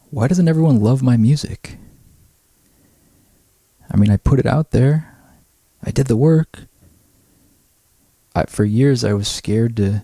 why doesn't everyone love my music? I mean, I put it out there. I did the work. For years, I was scared to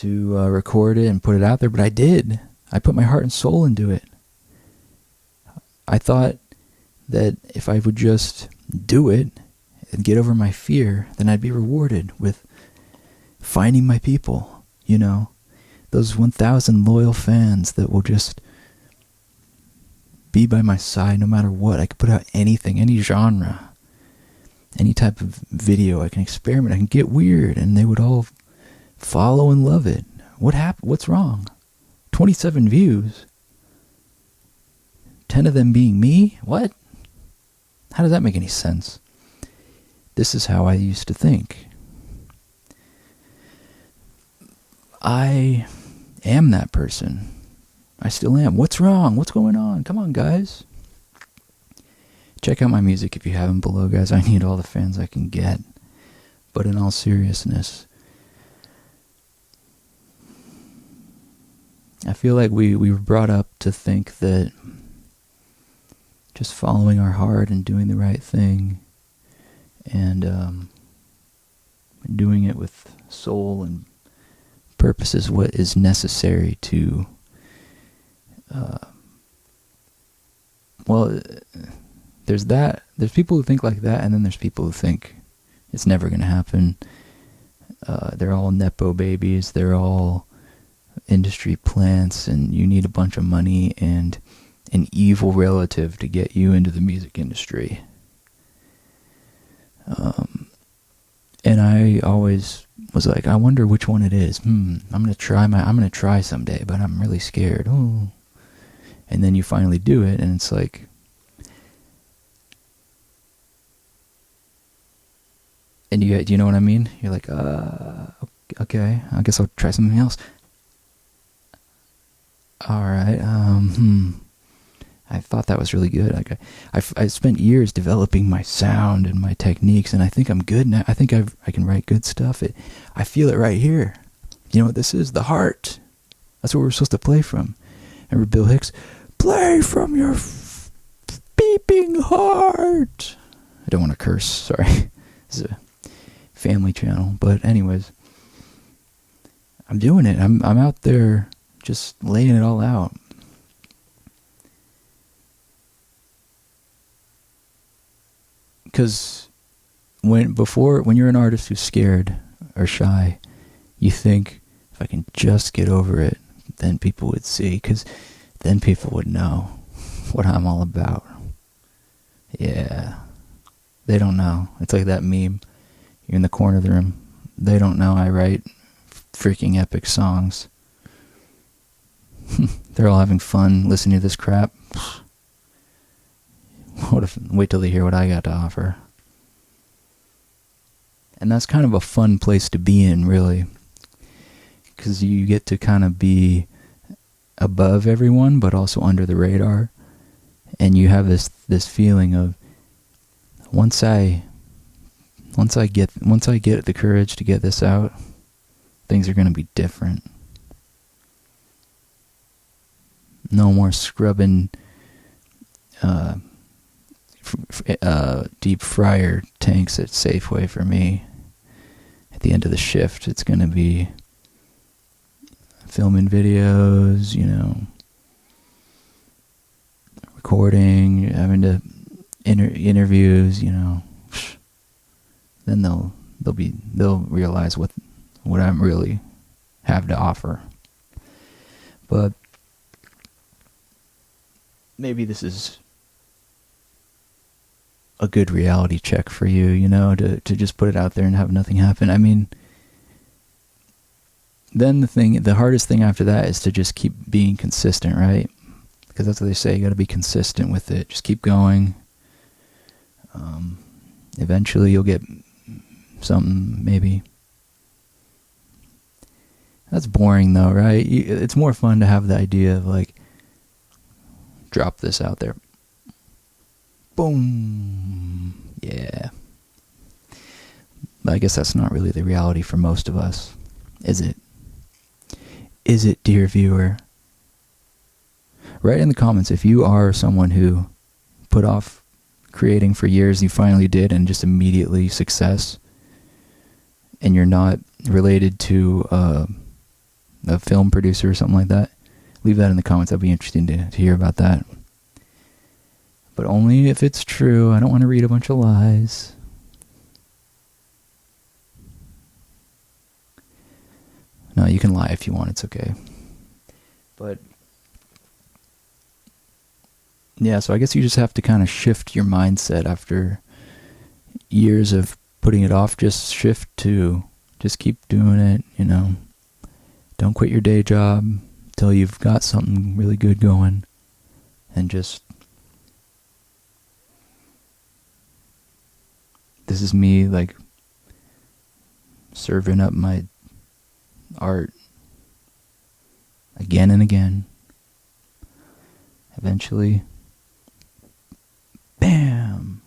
record it and put it out there, but I did. I put my heart and soul into it. I thought that if I would just do it and get over my fear, then I'd be rewarded with finding my people, you know, those 1,000 loyal fans that will just be by my side no matter what. I could put out anything, any genre, any type of video. I can experiment, I can get weird, and they would all follow and love it. What happened? What's wrong? 27 views. 10 of them being me? What? How does that make any sense? This is how I used to think. I am that person. I still am. What's wrong? What's going on? Come on, guys. Check out my music if you haven't below, guys. I need all the fans I can get. But in all seriousness, I feel like we were brought up to think that just following our heart and doing the right thing and doing it with soul and purpose is what is necessary to there's people who think like that, and then there's people who think it's never going to happen. They're all Nepo babies, they're all industry plants, and you need a bunch of money and an evil relative to get you into the music industry. And I always was like, I wonder which one it is. I'm gonna try someday, but I'm really scared. Oh. And then you finally do it, and it's like, and do you know what I mean? You're like, okay, I guess I'll try something else. Alright, I thought that was really good. Like I spent years developing my sound and my techniques, and I think I'm good now. I think I can write good stuff. I feel it right here. You know what this is? The heart. That's what we're supposed to play from. Remember Bill Hicks? Play from your beeping heart. I don't want to curse, sorry. This is a family channel. But anyways, I'm doing it. I'm out there just laying it all out. Because when you're an artist who's scared or shy, you think, if I can just get over it, then people would see, because then people would know what I'm all about. Yeah. They don't know. It's like that meme. You're in the corner of the room. They don't know I write freaking epic songs. They're all having fun listening to this crap. Wait till they hear what I got to offer. And that's kind of a fun place to be in, really. Because you get to kind of be above everyone, but also under the radar. And you have this feeling of, once I get the courage to get this out, things are going to be different. No more scrubbing deep fryer tanks at Safeway for me. At the end of the shift, it's going to be filming videos, you know, recording, having to interviews, you know. Then they'll realize what I really have to offer. But maybe this is a good reality check for you, you know, to just put it out there and have nothing happen. I mean, then the hardest thing after that is to just keep being consistent, right? Because that's what they say, you got to be consistent with it. Just keep going. Eventually you'll get something, maybe. That's boring though, right? It's more fun to have the idea of like, drop this out there. Boom. Yeah. But I guess that's not really the reality for most of us, is it? Is it, dear viewer? write in the comments if you are someone who put off creating for years, you finally did, and just immediately success, and you're not related to a film producer or something like that. Leave that in the comments. I'd be interested to hear about that. But only if it's true. I don't want to read a bunch of lies. No, you can lie if you want. It's okay. But yeah, so I guess you just have to kind of shift your mindset after years of putting it off. Just shift to just keep doing it, you know. Don't quit your day job till you've got something really good going, and just, this is me like serving up my art again and again. Eventually, bam,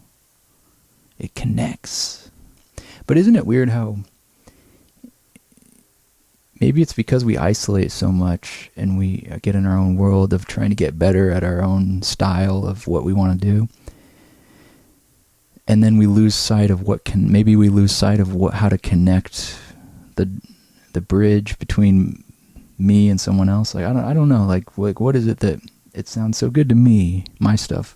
it connects. But isn't it weird how maybe it's because we isolate so much and we get in our own world of trying to get better at our own style of what we want to do, and then we lose sight of how to connect the bridge between me and someone else. Like I don't know, like what is it that it sounds so good to me, my stuff,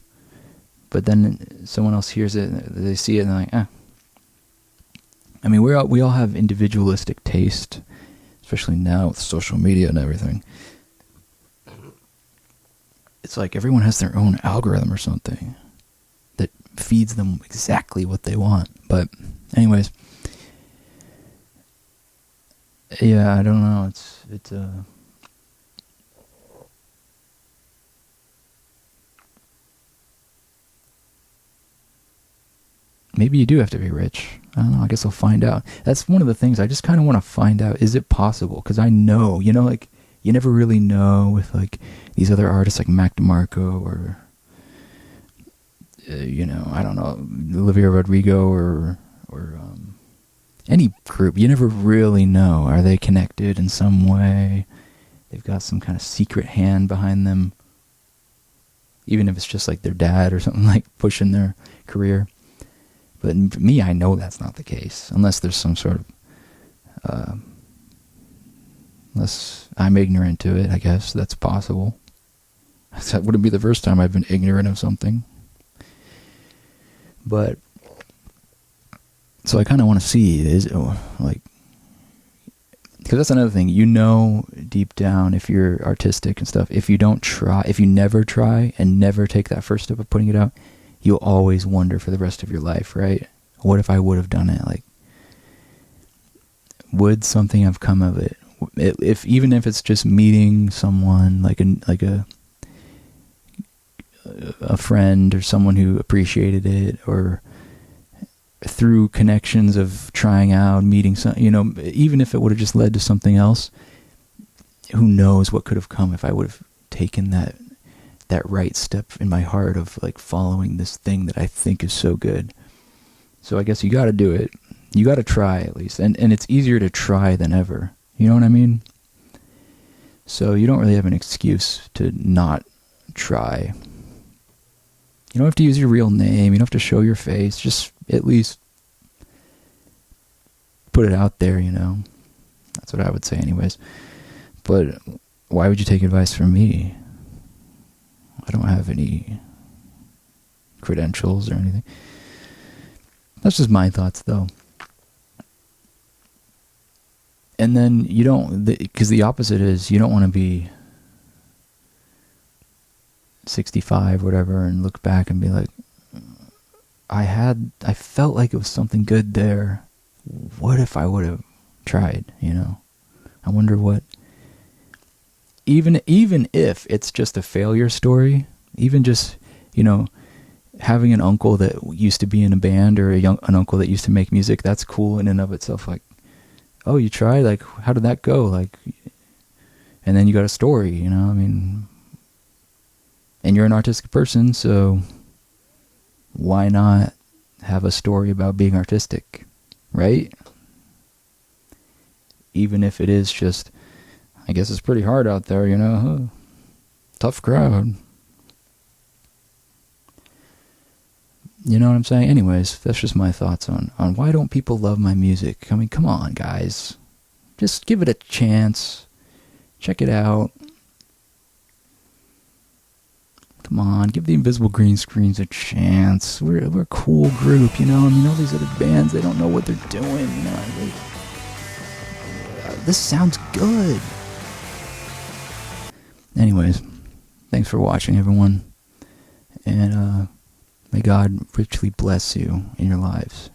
but then someone else hears it, they see it, and they're like, eh. I mean, we all have individualistic taste, especially now with social media and everything. It's like everyone has their own algorithm or something that feeds them exactly what they want. But anyways, yeah, I don't know. It's maybe you do have to be rich. I don't know. I guess I'll find out. That's one of the things I just kind of want to find out. Is it possible? Because I know, you know, like you never really know with like these other artists like Mac DeMarco or you know, I don't know, Olivia Rodrigo or any group. You never really know. Are they connected in some way? They've got some kind of secret hand behind them. Even if it's just like their dad or something, like pushing their career. But for me, I know that's not the case. Unless there's some sort of... unless I'm ignorant to it, I guess. That's possible. That wouldn't be the first time I've been ignorant of something. But... so I kind of want to see, is it, like... because that's another thing. You know deep down if you're artistic and stuff, if you don't try, if you never try and never take that first step of putting it out, you'll always wonder for the rest of your life, right? What if I would have done it? Like, would something have come of it? If even if it's just meeting someone, like a friend or someone who appreciated it, or through connections of trying out, meeting some, you know, even if it would have just led to something else, who knows what could have come if I would have taken that right step in my heart of like following this thing that I think is so good. So I guess you got to do it. You got to try at least. And it's easier to try than ever. You know what I mean? So you don't really have an excuse to not try. You don't have to use your real name. You don't have to show your face. Just at least put it out there, you know. That's what I would say anyways. But why would you take advice from me? I don't have any credentials or anything. That's just my thoughts, though. And then you don't, because the opposite is you don't want to be 65, whatever, and look back and be like, I felt like it was something good there. What if I would have tried, you know? I wonder what, even if it's just a failure story, even just, you know, having an uncle that used to be in a band, or an uncle that used to make music, that's cool in and of itself. Like, oh, you tried? Like, how did that go? Like, and then you got a story, you know? I mean, and you're an artistic person, so why not have a story about being artistic, right? Even if it is just, I guess it's pretty hard out there, you know? tough crowd. You know what I'm saying? Anyways, that's just my thoughts on why don't people love my music. I mean, come on, guys. Just give it a chance. Check it out. Come on, give the Invisible Green Screens a chance. We're a cool group, you know? I mean, all these other bands, they don't know what they're doing, you know? This sounds good. Anyways, thanks for watching, everyone. And may God richly bless you in your lives.